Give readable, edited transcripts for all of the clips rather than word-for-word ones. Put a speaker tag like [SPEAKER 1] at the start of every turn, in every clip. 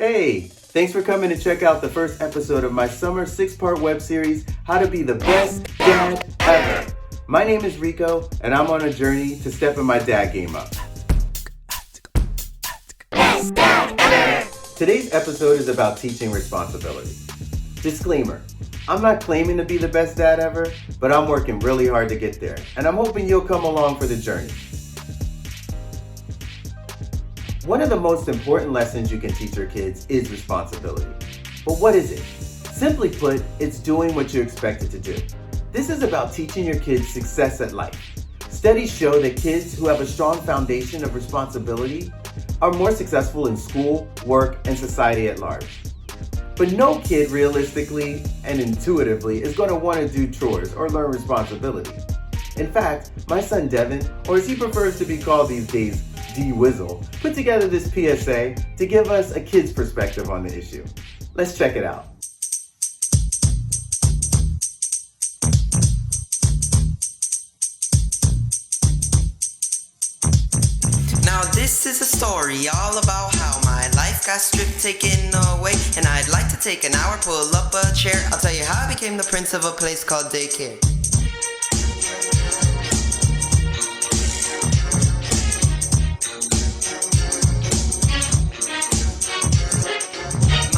[SPEAKER 1] Hey, thanks for coming to check out the first episode of my summer 6-part web series, How to Be the Best Dad Ever. My name is Rico, and I'm on a journey to stepping my dad game up. Today's episode is about teaching responsibility. Disclaimer, I'm not claiming to be the best dad ever, but I'm working really hard to get there, and I'm hoping you'll come along for the journey. One of the most important lessons you can teach your kids is responsibility. But what is it? Simply put, it's doing what you're expected to do. This is about teaching your kids success at life. Studies show that kids who have a strong foundation of responsibility are more successful in school, work, and society at large. But no kid realistically and intuitively is going to want to do chores or learn responsibility. In fact, my son Devin, or as he prefers to be called these days, d-wizzle, put together this PSA to give us a kid's perspective on the issue. Let's check it out.
[SPEAKER 2] Now this is a story all about how my life got stripped, taken away, and I'd like to take an hour, pull up a chair. I'll tell you how I became the prince of a place called Daycare.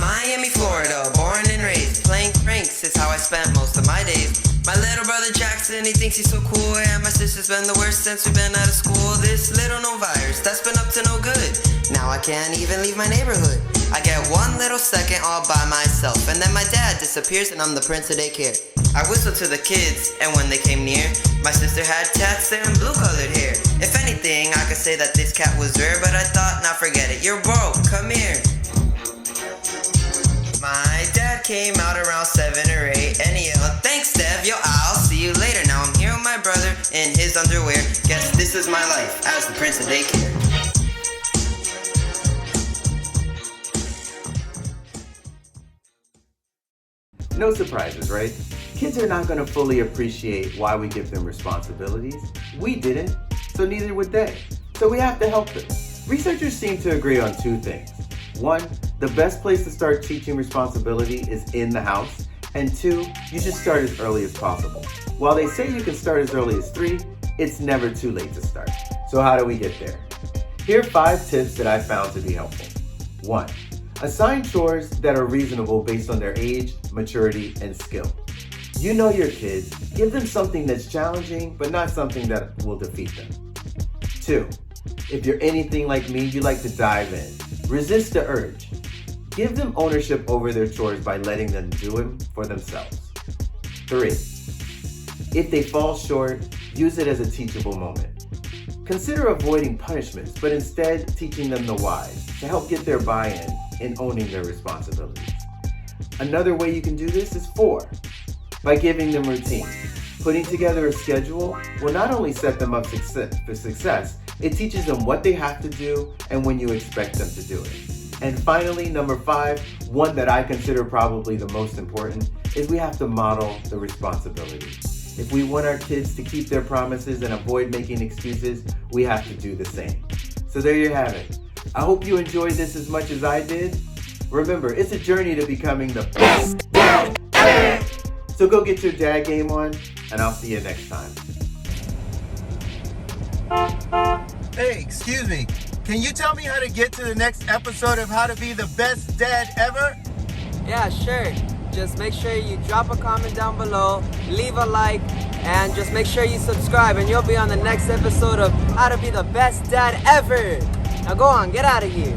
[SPEAKER 2] Miami, Florida, born and raised, playing pranks is how I spent most of my days. My little brother Jackson, he thinks he's so cool, and my sister's been the worst since we've been out of school. This little no virus, that's been up to no good. Now I can't even leave my neighborhood. I get one little second all by myself, and then my dad disappears and I'm the prince of Daycare. I whistled to the kids, and when they came near, my sister had tats and blue-colored hair. If anything, I could say that this cat was rare, but I thought, nah, forget it, you're broke, come here. My dad came out around 7 or 8 and he yelled, "Thanks, Dev, yo, I'll see you later." Now I'm here with my brother in his underwear. Guess this is my life as the prince of Daycare.
[SPEAKER 1] No surprises, right? Kids are not going to fully appreciate why we give them responsibilities. We didn't, so neither would they. So we have to help them. Researchers seem to agree on 2 things. 1, the best place to start teaching responsibility is in the house. And 2, you should start as early as possible. While they say you can start as early as 3, it's never too late to start. So how do we get there? Here are 5 tips that I found to be helpful. 1, assign chores that are reasonable based on their age, maturity, and skill. You know your kids, give them something that's challenging, but not something that will defeat them. 2, if you're anything like me, you like to dive in. Resist the urge. Give them ownership over their chores by letting them do them for themselves. 3, if they fall short, use it as a teachable moment. Consider avoiding punishments, but instead teaching them the whys to help get their buy-in in owning their responsibilities. Another way you can do this is 4, by giving them routine. Putting together a schedule will not only set them up for success, it teaches them what they have to do and when you expect them to do it. And finally, number 5, one that I consider probably the most important, is we have to model the responsibility. If we want our kids to keep their promises and avoid making excuses, we have to do the same. So there you have it. I hope you enjoyed this as much as I did. Remember, it's a journey to becoming the best dad ever. So go get your dad game on, and I'll see you next time. Hey, excuse me. Can you tell me how to get to the next episode of How to Be the Best Dad Ever?
[SPEAKER 3] Yeah, sure. Just make sure you drop a comment down below, leave a like, and just make sure you subscribe, and you'll be on the next episode of How to Be the Best Dad Ever. Now go on, get out of here.